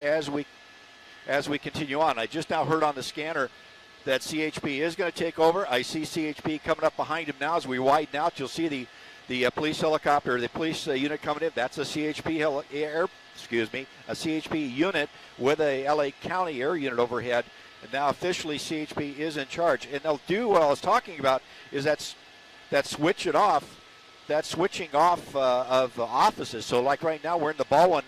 as we continue on. I just now heard on the scanner that CHP is going to take over. I see CHP coming up behind him now as we widen out. You'll see the police helicopter, the police unit coming in. That's a CHP a CHP unit with a LA County air unit overhead. And now officially CHP is in charge. And they'll do what I was talking about is that switching off of offices. So like right now we're in the Baldwin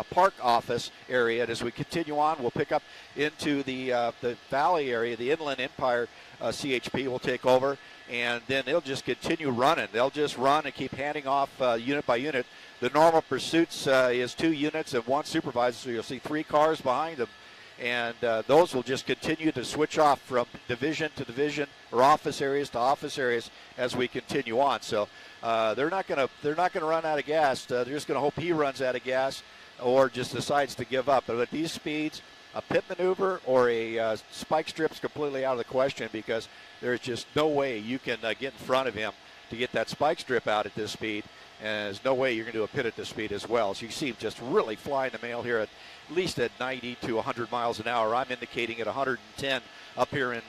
Park office area, and as we continue on, we'll pick up into the Valley area, the Inland Empire. CHP will take over, and then they'll just continue running. They'll just run and keep handing off unit by unit. The normal pursuits is 2 units and 1 supervisor, so you'll see 3 cars behind them. And those will just continue to switch off from division to division or office areas to office areas as we continue on. So they're not going to run out of gas. They're just going to hope he runs out of gas or just decides to give up. But at these speeds, a pit maneuver or a spike strip is completely out of the question, because there's just no way you can get in front of him to get that spike strip out at this speed. And there's no way you're going to do a pit at this speed as well. So you see him just really flying the mail here at least at 90 to 100 miles an hour. I'm indicating at 110 up here in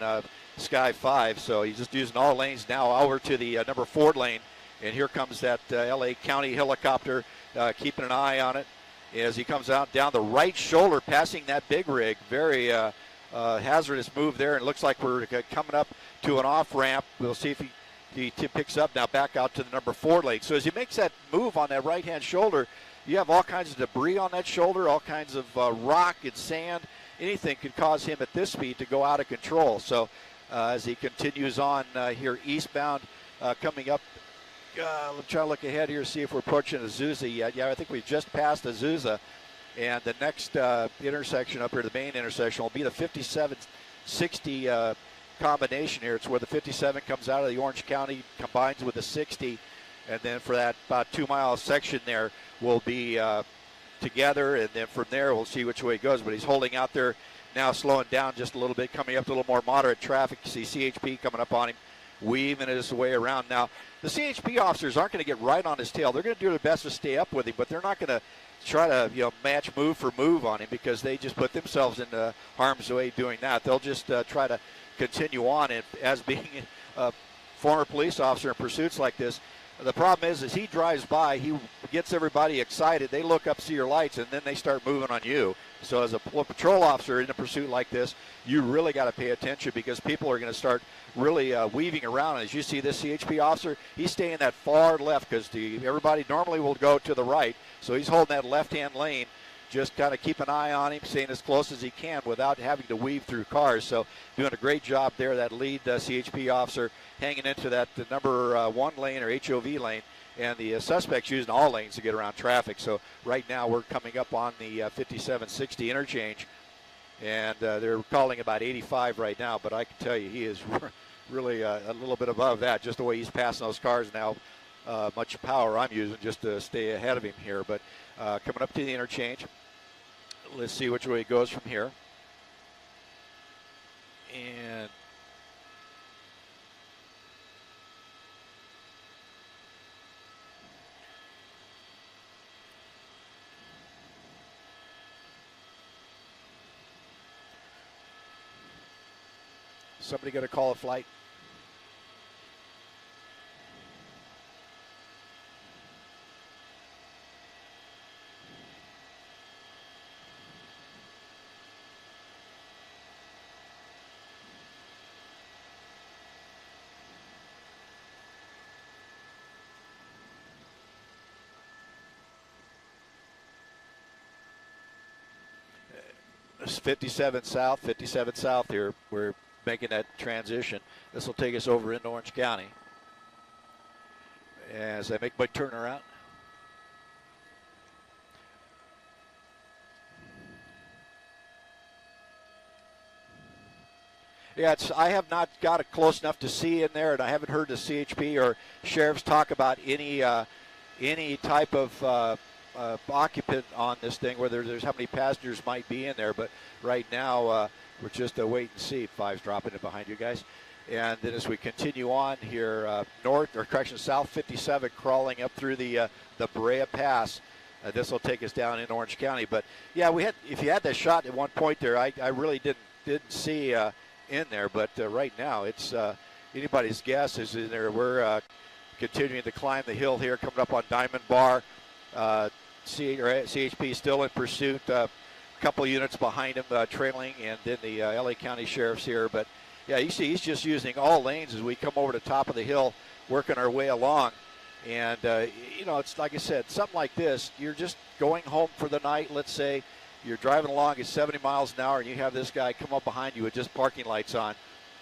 Sky 5. So he's just using all lanes now over to the number 4 lane. And here comes that LA County helicopter, keeping an eye on it as he comes out down the right shoulder, passing that big rig. Very hazardous move there. And it looks like we're coming up to an off ramp. We'll see if he picks up now back out to the number 4 lane. So as he makes that move on that right-hand shoulder, you have all kinds of debris on that shoulder, all kinds of rock and sand. Anything could cause him at this speed to go out of control. So as he continues on here eastbound, coming up, let's try to look ahead here, see if we're approaching Azusa yet. Yeah, I think we've just passed Azusa. And the next intersection up here, the main intersection, will be the 5760 combination here. It's where the 57 comes out of the Orange County, combines with the 60. And then for that about 2-mile section there, we'll be together. And then from there, we'll see which way it goes. But he's holding out there now, slowing down just a little bit, coming up to a little more moderate traffic. You see CHP coming up on him, weaving his way around. Now, the CHP officers aren't going to get right on his tail. They're going to do their best to stay up with him, but they're not going to try to match move for move on him, because they just put themselves into harm's way doing that. They'll just try to continue on. And as being a former police officer in pursuits like this, the problem is he drives by, he gets everybody excited, they look up, see your lights, and then they start moving on you. So as a patrol officer in a pursuit like this, you really got to pay attention, because people are going to start really weaving around. As you see this CHP officer, he's staying that far left, because everybody normally will go to the right. So he's holding that left-hand lane, just kind of keep an eye on him, staying as close as he can without having to weave through cars. So doing a great job there, that lead CHP officer hanging into that number 1 lane or HOV lane, and the suspects using all lanes to get around traffic. So right now we're coming up on the 5760 interchange, and they're calling about 85 right now, but I can tell you he is really a little bit above that, just the way he's passing those cars now. Much power I'm using just to stay ahead of him here. But coming up to the interchange, let's see which way it goes from here. And somebody going to call a flight? It's 57 south here. We're making that transition. This will take us over into Orange County as I make my turnaround. Yeah, I have not got it close enough to see in there, and I haven't heard the CHP or sheriffs talk about any type of occupant on this thing, whether there's how many passengers might be in there. But right now, we're just wait and see. 5's dropping it behind you guys. And then as we continue on here, south 57 crawling up through the Brea Pass. This will take us down in Orange County. But yeah, if you had that shot at one point there, I really didn't see in there. But right now, it's anybody's guess is in there. We're continuing to climb the hill here, coming up on Diamond Bar. CHP still in pursuit. A couple units behind him trailing, and then the LA County Sheriff's here. But yeah, you see he's just using all lanes as we come over the top of the hill, working our way along. And, it's like I said, something like this, you're just going home for the night. Let's say you're driving along at 70 miles an hour and you have this guy come up behind you with just parking lights on.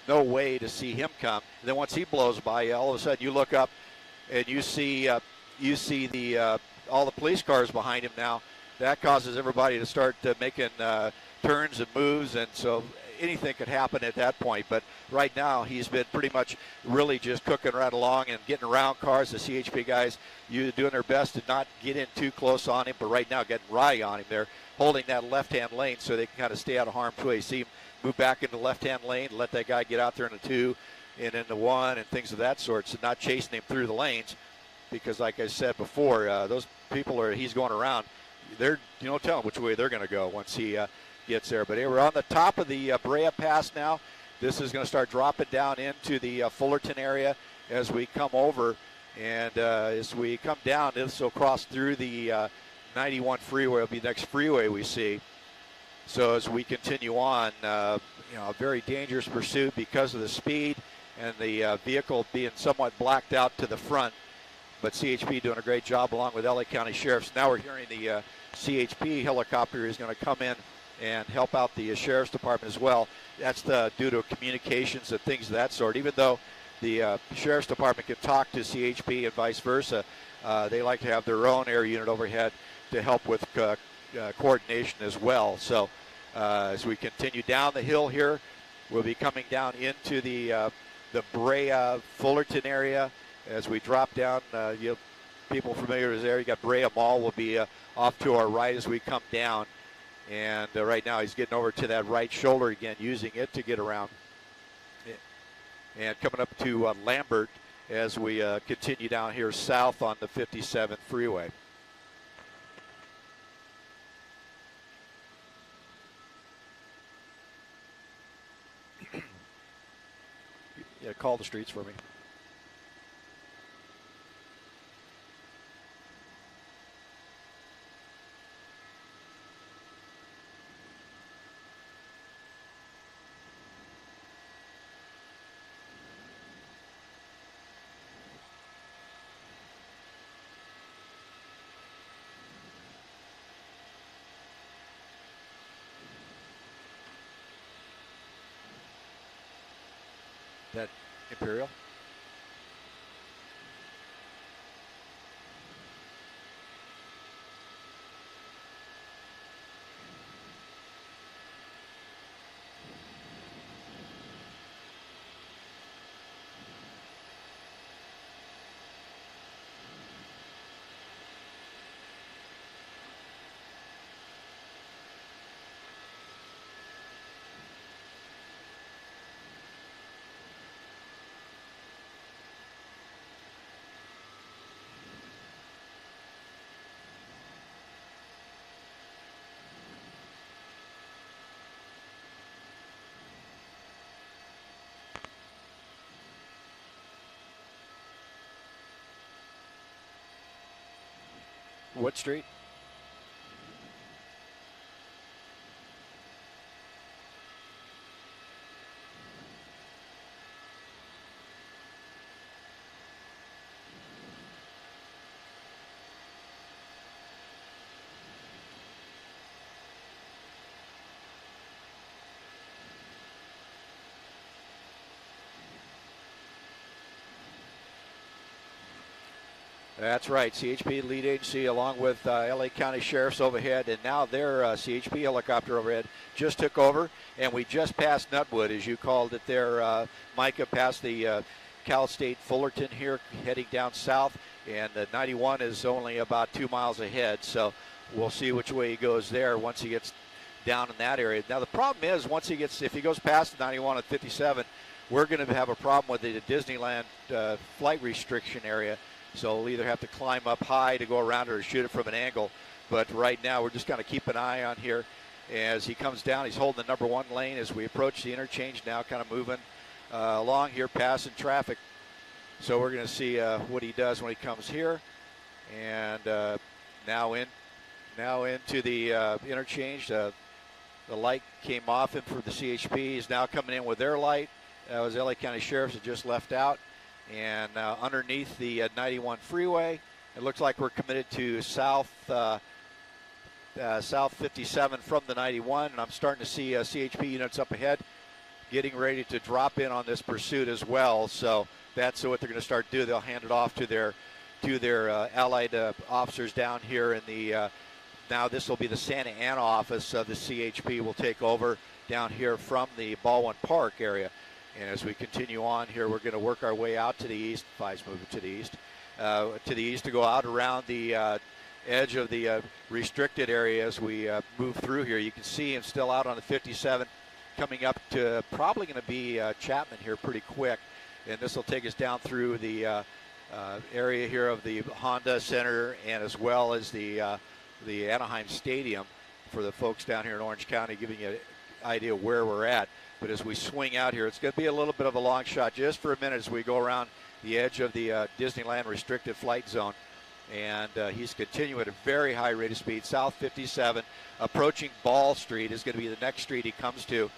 No way to see him come. And then once he blows by, all of a sudden you look up and you see the all the police cars behind him now. That causes everybody to start making turns and moves, and so anything could happen at that point. But right now he's been pretty much really just cooking right along and getting around cars. The CHP guys doing their best to not get in too close on him, but right now getting right on him. They're holding that left-hand lane so they can kind of stay out of harm's way. See him move back into the left-hand lane, let that guy get out there in the 2 and in the 1 and things of that sort, so not chasing him through the lanes, because like I said before, those people he's going around, they're telling which way they're going to go once he gets there. But hey, we're on the top of the Brea Pass now. This is going to start dropping down into the Fullerton area as we come over. And as we come down, this will cross through the 91 freeway. It'll be the next freeway we see. So as we continue on, a very dangerous pursuit because of the speed and the vehicle being somewhat blacked out to the front. But CHP doing a great job along with LA County Sheriffs. Now we're hearing the CHP helicopter is going to come in and help out the Sheriff's Department as well. That's due to communications and things of that sort. Even though the Sheriff's Department can talk to CHP and vice versa, they like to have their own air unit overhead to help with coordination as well. So as we continue down the hill here, we'll be coming down into the Brea Fullerton area. As we drop down, people familiar with there, you got Brea Mall will be off to our right as we come down. And right now he's getting over to that right shoulder again, using it to get around. And coming up to Lambert as we continue down here south on the 57th freeway. Yeah, call the streets for me. That Imperial? What street? That's right, CHP lead agency along with LA County Sheriff's overhead, and now their CHP helicopter overhead just took over, and we just passed Nutwood, as you called it there, Micah, past the Cal State Fullerton here, heading down south, and the 91 is only about 2 miles ahead, so we'll see which way he goes there once he gets down in that area. Now the problem is, if he goes past the 91 at 57, we're going to have a problem with the Disneyland flight restriction area. So we'll either have to climb up high to go around it or shoot it from an angle. But right now, we're just going to keep an eye on here as he comes down. He's holding the number 1 lane as we approach the interchange now, kind of moving along here, passing traffic. So we're going to see what he does when he comes here. And now into the interchange. The light came off him for the CHP. He's now coming in with their light. That was LA County Sheriff's that just left out. And now underneath the 91 freeway, it looks like we're committed to south 57 from the 91. And I'm starting to see CHP units up ahead getting ready to drop in on this pursuit as well. So that's what they're going to start doing. They'll hand it off to their allied officers down here in the now this will be the Santa Ana office of the CHP will take over down here from the Baldwin Park area. And as we continue on here, we're going to work our way out to the east. 5's moving to the east to go out around the edge of the restricted area as we move through here. You can see him still out on the 57 coming up to probably going to be Chapman here pretty quick. And this will take us down through the area here of the Honda Center and as well as the Anaheim Stadium for the folks down here in Orange County, giving you an idea where we're at. But as we swing out here, it's going to be a little bit of a long shot just for a minute as we go around the edge of the Disneyland restricted flight zone. And he's continuing at a very high rate of speed. South 57, approaching Ball Street is going to be the next street he comes to.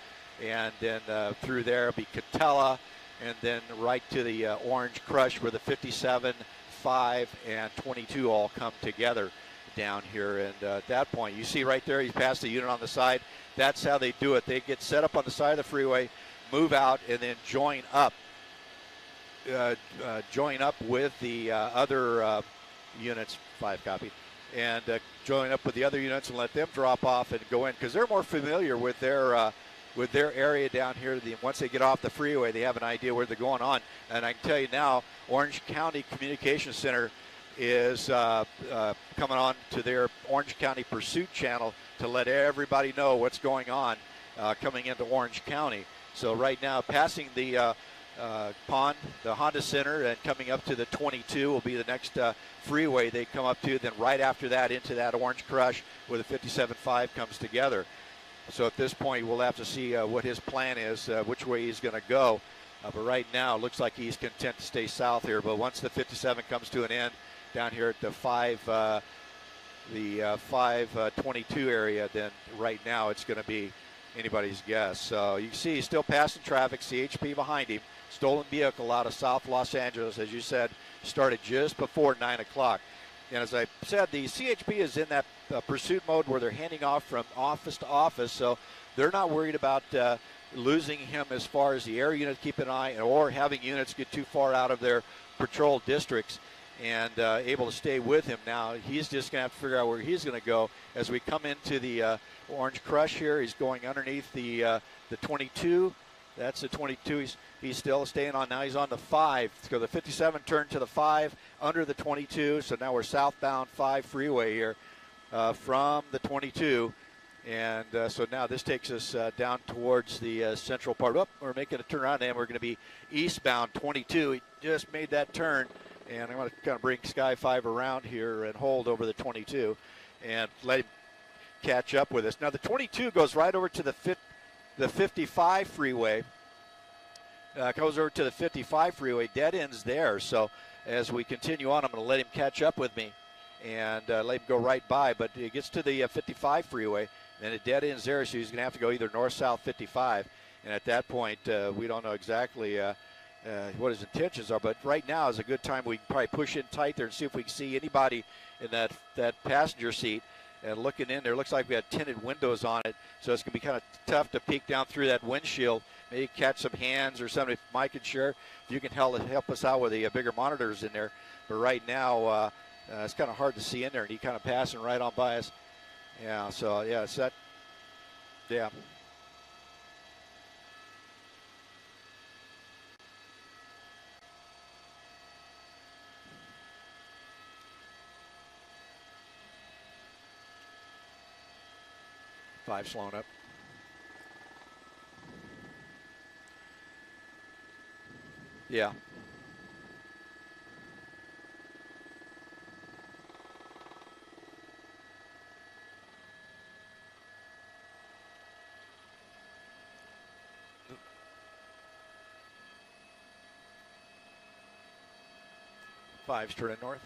And then through there will be Catella, and then right to the Orange Crush where the 57, 5, and 22 all come together down here. And at that point, you see right there, he's passed the unit on the side. That's how they do it. They get set up on the side of the freeway, move out, and then join up with the other units. 5 copy. And join up with the other units and let them drop off and go in because they're more familiar with their area down here. Once they get off the freeway, they have an idea where they're going on. And I can tell you now, Orange County Communications Center is coming on to their Orange County Pursuit channel to let everybody know what's going on coming into Orange County. So right now, passing the pond, the Honda Center, and coming up to the 22 will be the next freeway they come up to. Then right after that into that Orange Crush where the 57.5 comes together. So at this point, we'll have to see what his plan is, which way he's going to go. But right now, it looks like he's content to stay south here. But once the 57 comes to an end down here at the 522 area, then right now it's going to be anybody's guess. So you can see he's still passing traffic, CHP behind him. Stolen vehicle out of South Los Angeles, as you said, started just before 9 o'clock. And as I said, the CHP is in that pursuit mode where they're handing off from office to office, so they're not worried about losing him as far as the air unit keep an eye or having units get too far out of their patrol districts and able to stay with him. Now he's just going to have to figure out where he's going to go as we come into the Orange Crush here. He's going underneath the 22. That's the 22 he's still staying on. Now he's on the 5. So the 57 turned to the 5 under the 22. So now we're southbound 5 freeway here from the 22. And so now this takes us down towards the central part. Oh, we're making a turn around and we're going to be eastbound 22. He just made that turn. And I'm going to kind of bring Sky 5 around here and hold over the 22 and let him catch up with us. Now the 22 goes right over to the 55 freeway. Goes over to the 55 freeway, dead ends there. So as we continue on, I'm going to let him catch up with me and let him go right by. But it gets to the 55 freeway, and it dead ends there, so he's going to have to go either north-south 55. And at that point, we don't know exactly what his intentions are. But right now is a good time. We can probably push in tight there and see if we can see anybody in that passenger seat. And looking in there, looks like we had tinted windows on it, so it's going to be kind of tough to peek down through that windshield, maybe catch some hands or something. If Mike and Cher, if you can help us out with the bigger monitors in there. But right now, it's kind of hard to see in there, and he kind of passing right on by us. Yeah, so, yeah, it's that, yeah. Five slowing up. Yeah. 5's turning north.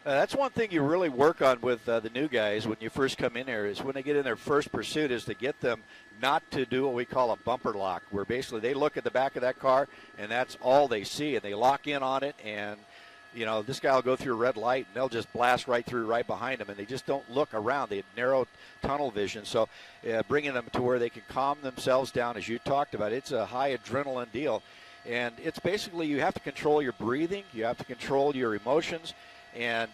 That's one thing you really work on with the new guys when you first come in there, is when they get in their first pursuit, is to get them not to do what we call a bumper lock, where basically they look at the back of that car and that's all they see, and they lock in on it, and you know, this guy will go through a red light and they'll just blast right through right behind them, and they just don't look around. They have narrow tunnel vision. So bringing them to where they can calm themselves down, as you talked about, it's a high adrenaline deal. And it's basically, you have to control your breathing, you have to control your emotions, and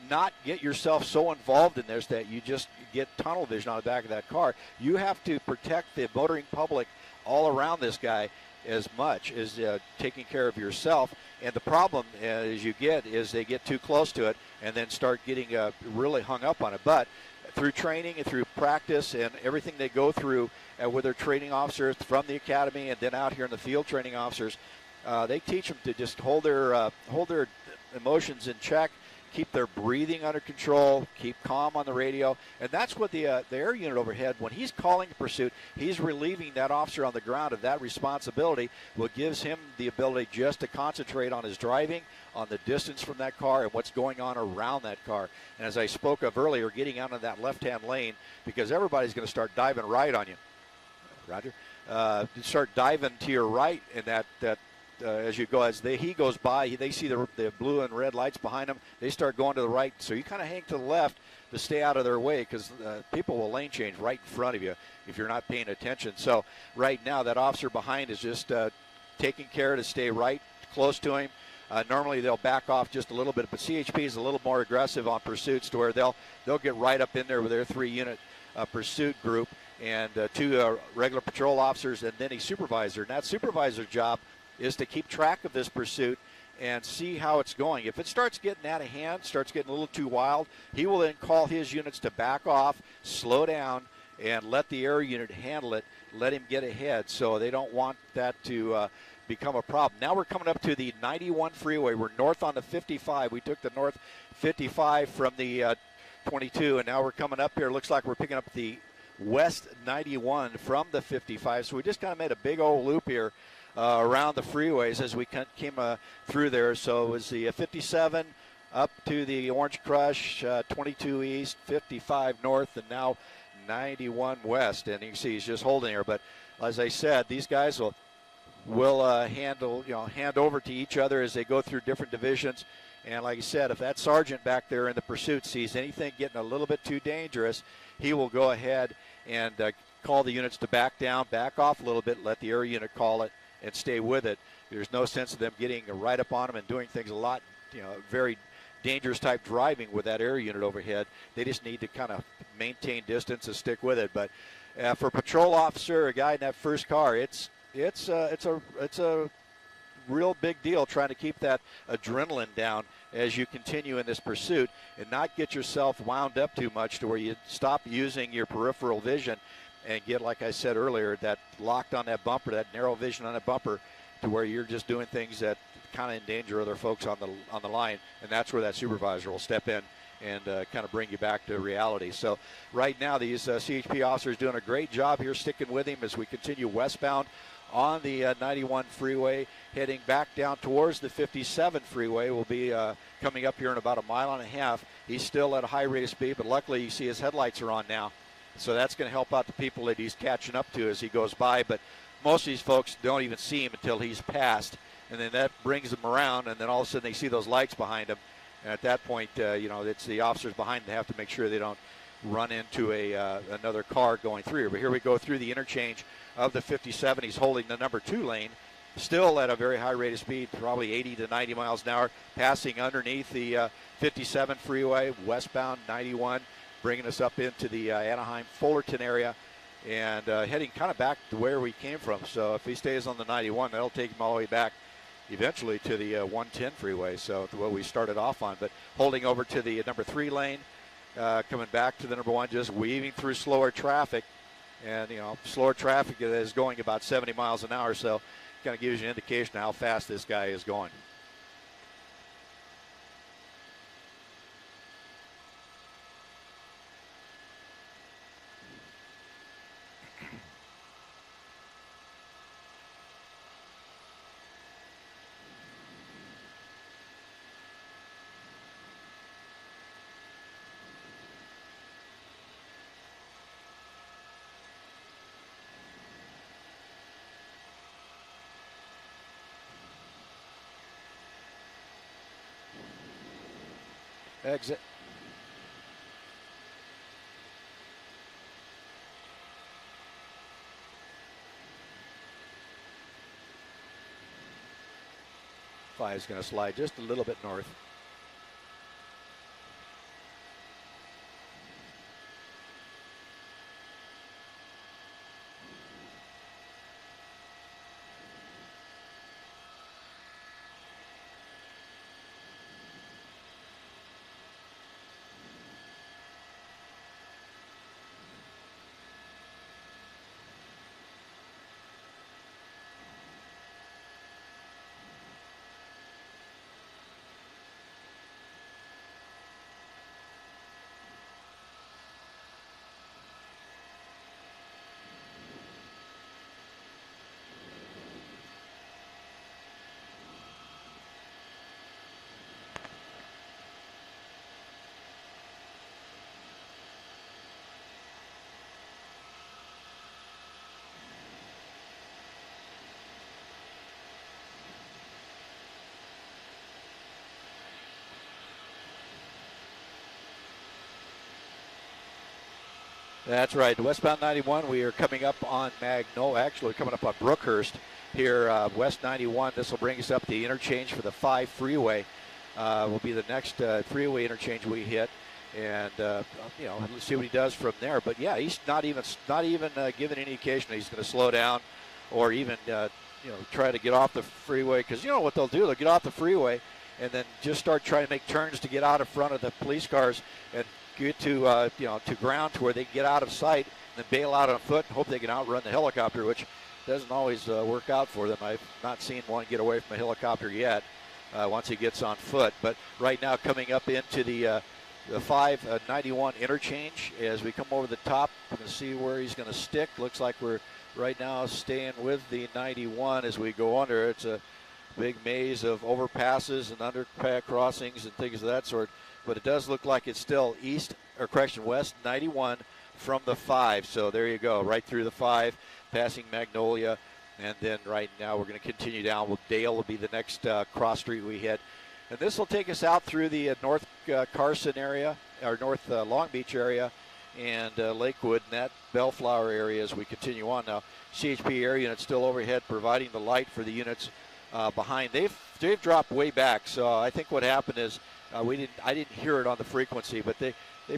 not get yourself so involved in this that you just get tunnel vision on the back of that car. You have to protect the motoring public all around this guy as much as taking care of yourself. And the problem as you get is they get too close to it and then start getting really hung up on it. But through training and through practice and everything they go through with their training officers from the academy and then out here in the field training officers, they teach them to just hold their emotions in check, keep their breathing under control, keep calm on the radio. And that's what the air unit overhead, when he's calling a pursuit, he's relieving that officer on the ground of that responsibility, what gives him the ability just to concentrate on his driving, on the distance from that car, and what's going on around that car. And as I spoke of earlier, getting out of that left-hand lane, because everybody's going to start diving right on you. Roger. Start diving to your right, and that as you go, he goes by, they see the blue and red lights behind them. They start going to the right, so you kind of hang to the left to stay out of their way, because people will lane change right in front of you if you're not paying attention. So right now, that officer behind is just taking care to stay right close to him. Normally they'll back off just a little bit, but CHP is a little more aggressive on pursuits, to where they'll get right up in there with their 3-unit pursuit group, and 2 regular patrol officers, and then a supervisor. And that supervisor's job is to keep track of this pursuit and see how it's going. If it starts getting out of hand, starts getting a little too wild, he will then call his units to back off, slow down, and let the air unit handle it, let him get ahead. So they don't want that to become a problem. Now we're coming up to the 91 freeway. We're north on the 55. We took the north 55 from the 22, and now we're coming up here. Looks like we're picking up the west 91 from the 55. So we just kind of made a big old loop here around the freeways as we came through there. So it was the 57 up to the Orange Crush, 22 east, 55 north, and now 91 west. And you can see he's just holding here. But as I said, these guys will hand over to each other as they go through different divisions. And like I said, if that sergeant back there in the pursuit sees anything getting a little bit too dangerous, he will go ahead and call the units to back down, back off a little bit, let the air unit call it, and stay with it. There's no sense of them getting right up on them and doing things a lot, very dangerous type driving with that air unit overhead. They just need to kind of maintain distance and stick with it. But for a patrol officer, a guy in that first car, it's a real big deal trying to keep that adrenaline down as you continue in this pursuit and not get yourself wound up too much to where you stop using your peripheral vision and get, like I said earlier, that locked on that bumper, that narrow vision on that bumper, to where you're just doing things that kind of endanger other folks on the line, and that's where that supervisor will step in and kind of bring you back to reality. So right now, these CHP officers doing a great job here, sticking with him as we continue westbound on the 91 freeway, heading back down towards the 57 freeway. We'll be coming up here in about a mile and a half. He's still at a high rate of speed, but luckily you see his headlights are on now. So that's going to help out the people that he's catching up to as he goes by. But most of these folks don't even see him until he's passed, and then that brings them around, and then all of a sudden they see those lights behind them. And at that point, it's the officers behind them that have to make sure they don't run into another car going through. But here we go through the interchange of the 57. He's holding the number 2 lane, still at a very high rate of speed, probably 80 to 90 miles an hour, passing underneath the 57 freeway, westbound 91, bringing us up into the Anaheim-Fullerton area, and heading kind of back to where we came from. So if he stays on the 91, that'll take him all the way back eventually to the 110 freeway, so what we started off on. But holding over to the number 3 lane, coming back to the number 1, just weaving through slower traffic. And, slower traffic is going about 70 miles an hour, so kind of gives you an indication of how fast this guy is going. Exit. Five is going to slide just a little bit north. That's right. Westbound 91, we are coming up on Magnolia. Actually, we're coming up on Brookhurst here, West 91. This will bring us up the interchange for the 5 freeway. Will be the next freeway interchange we hit. And, let's see what he does from there. But, yeah, he's not even giving any indication that he's going to slow down or even, try to get off the freeway. Because you know what they'll do? They'll get off the freeway and then just start trying to make turns to get out in front of the police cars and get to to ground to where they can get out of sight and then bail out on foot and hope they can outrun the helicopter, which doesn't always work out for them. I've not seen one get away from a helicopter yet once he gets on foot. But right now coming up into the 591 interchange as we come over the top, we're going to see where he's going to stick. Looks like we're right now staying with the 91 as we go under. It's a big maze of overpasses and underpass crossings and things of that sort. But it does look like it's still west 91 from the 5. So there you go, right through the 5, passing Magnolia. And then right now we're going to continue down. Dale will be the next cross street we hit. And this will take us out through the North Carson area, or North Long Beach area, and Lakewood and that Bellflower area as we continue on. Now, CHP air unit still overhead providing the light for the units behind. They've dropped way back, so I think what happened is I didn't hear it on the frequency, but they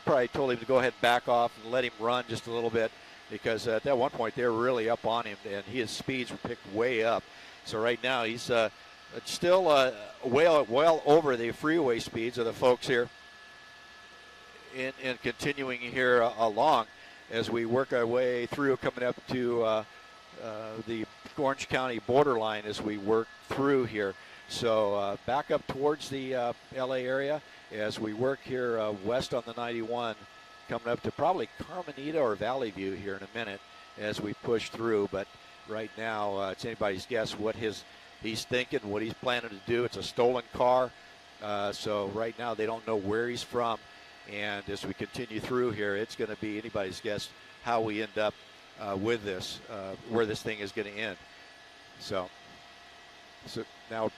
probably told him to go ahead and back off and let him run just a little bit, because at that one point they were really up on him and his speeds were picked way up. So right now he's still well over the freeway speeds of the folks here in continuing here along as we work our way through, coming up to the Orange County borderline as we work through here. So back up towards the LA area as we work here west on the 91, coming up to probably Carmenita or Valley View here in a minute as we push through. But right now it's anybody's guess what he's thinking, what he's planning to do. It's a stolen car, so right now they don't know where he's from. And as we continue through here, it's going to be anybody's guess how we end up with this, where this thing is going to end. So now.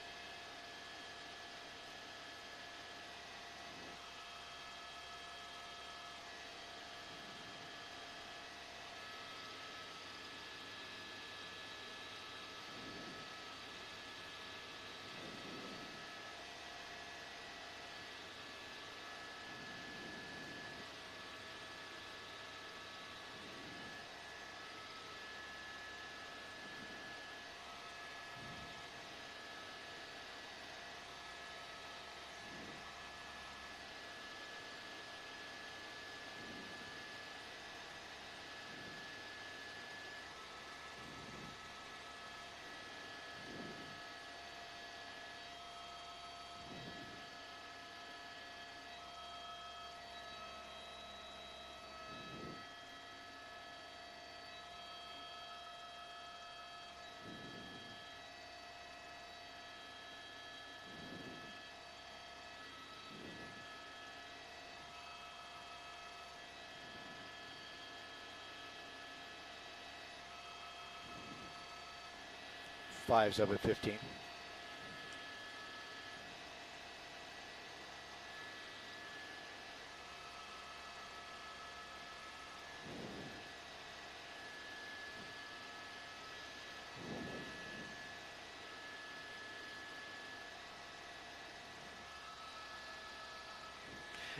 Fives up at 15.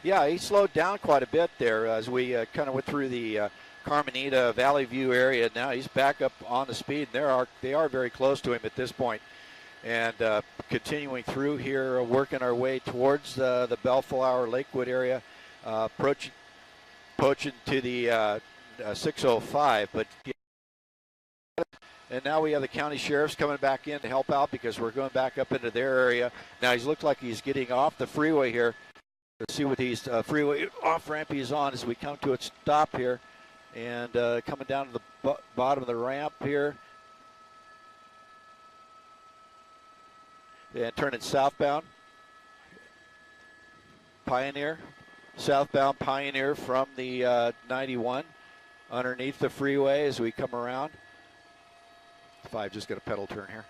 Yeah, he slowed down quite a bit there as we kind of went through the Carmenita Valley View area. Now he's back up on the speed. They are very close to him at this point. And continuing through here, working our way towards the Bellflower Lakewood area, approaching to the 605. But and now we have the county sheriffs coming back in to help out because we're going back up into their area. Now he's looked like he's getting off the freeway here. Let's see what these freeway off ramp he's on as we come to a stop here, and coming down to the bottom of the ramp here, and turning southbound. Pioneer, southbound Pioneer from the 91 underneath the freeway as we come around. 5 just got a pedal turn here,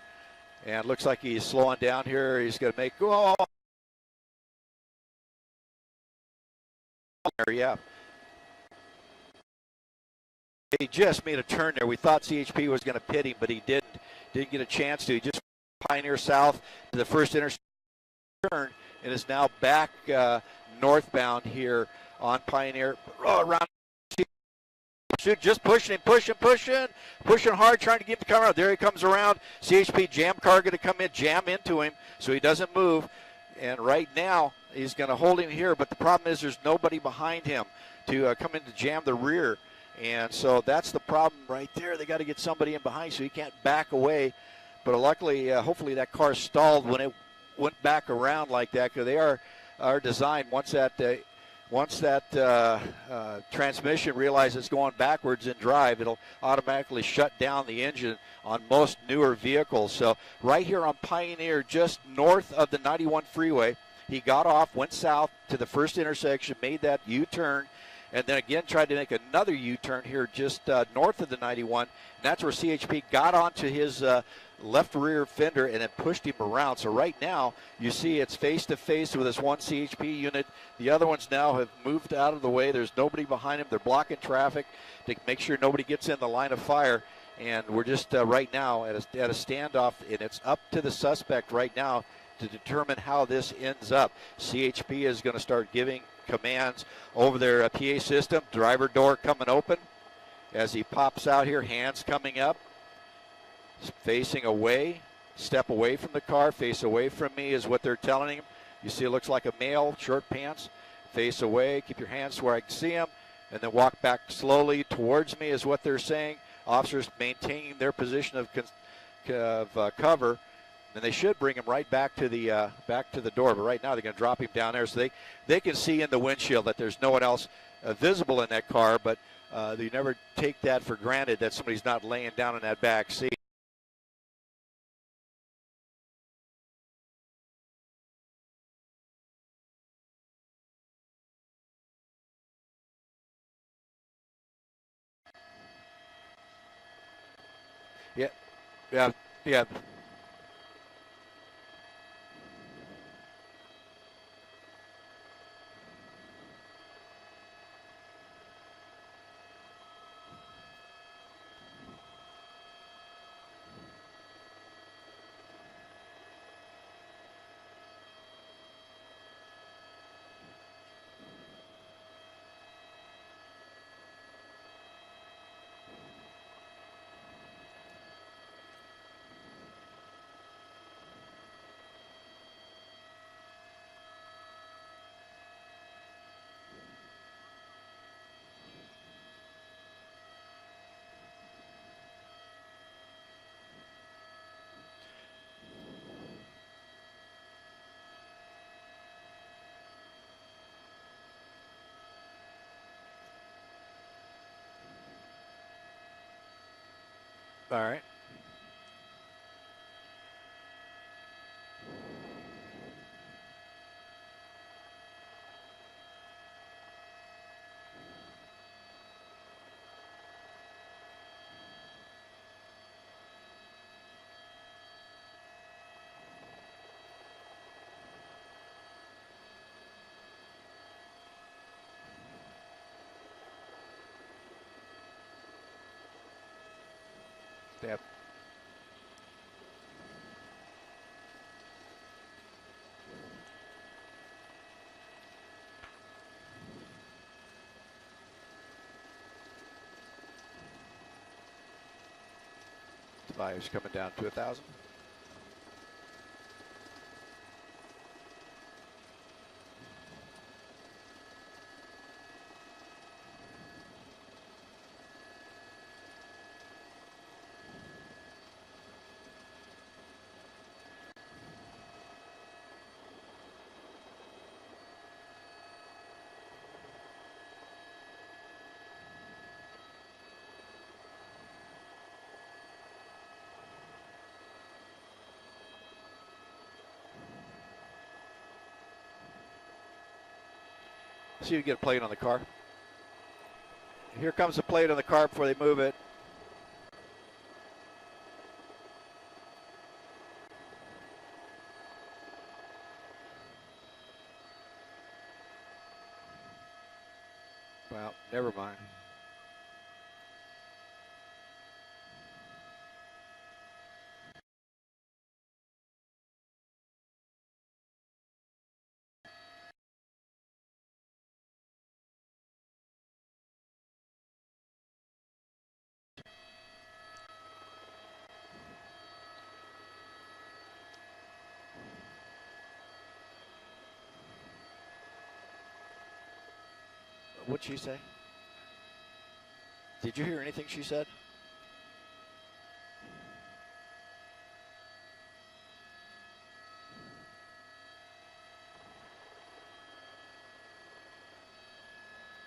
and looks like he's slowing down here. He's going to make yeah. He just made a turn there. We thought CHP was going to pit him, but he didn't get a chance to. He just Pioneer south to the first intersection turn and is now back northbound here on Pioneer. Around, just pushing hard, trying to get him to come around. There he comes around. CHP jam car going to come in, jam into him, so he doesn't move. And right now, he's going to hold him here, but the problem is there's nobody behind him to come in to jam the rear. And so that's the problem right there. They got to get somebody in behind so he can't back away. But luckily, hopefully that car stalled when it went back around like that, because they are designed once that transmission realizes it's going backwards in drive, it'll automatically shut down the engine on most newer vehicles. So right here on Pioneer, just north of the 91 freeway, he got off, went south to the first intersection, made that U-turn, and then again tried to make another U-turn here just north of the 91. And that's where CHP got onto his left rear fender and then pushed him around. So right now you see it's face-to-face with this one CHP unit. The other ones now have moved out of the way. There's nobody behind them. They're blocking traffic to make sure nobody gets in the line of fire. And we're just right now at a standoff, and it's up to the suspect right now to determine how this ends up. CHP is going to start giving commands over their PA system. Driver door coming open as he pops out here, hands coming up, facing away, step away from the car, face away from me is what they're telling him. You see it looks like a male, short pants, face away, keep your hands where I can see him, and then walk back slowly towards me is what they're saying. Officers maintaining their position of cover, and they should bring him right back to the door. But right now they're going to drop him down there so they can see in the windshield that there's no one else visible in that car. But you never take that for granted that somebody's not laying down in that back seat. Yeah, yeah, yeah. All right. Yep. The value's coming down to 1,000. See if you get a plate on the car. Here comes the plate on the car before they move it. Well, never mind. What'd she say? Did you hear anything she said?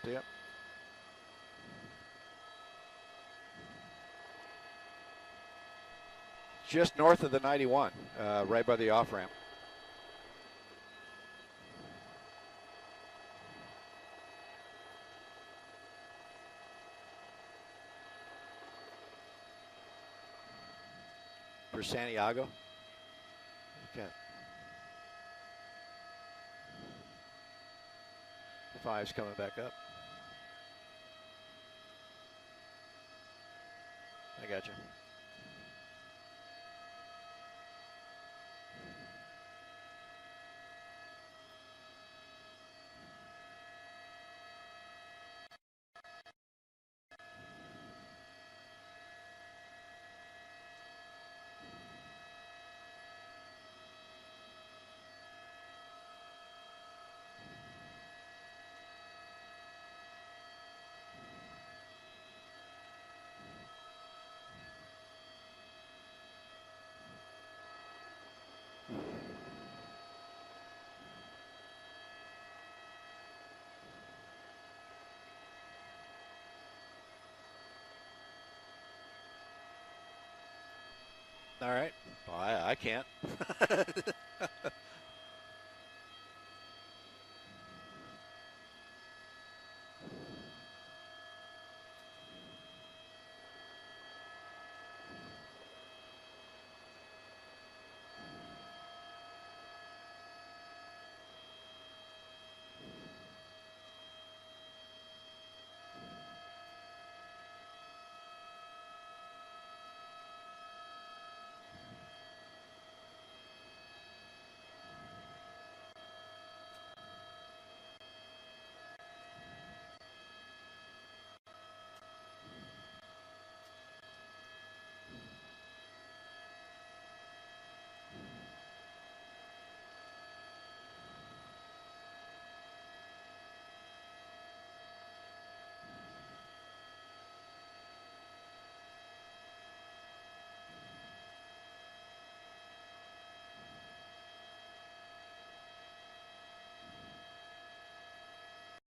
Yep. Just north of the 91, right by the off ramp. For Santiago. Okay. 5's coming back up. I got you. All right. Well, I can't.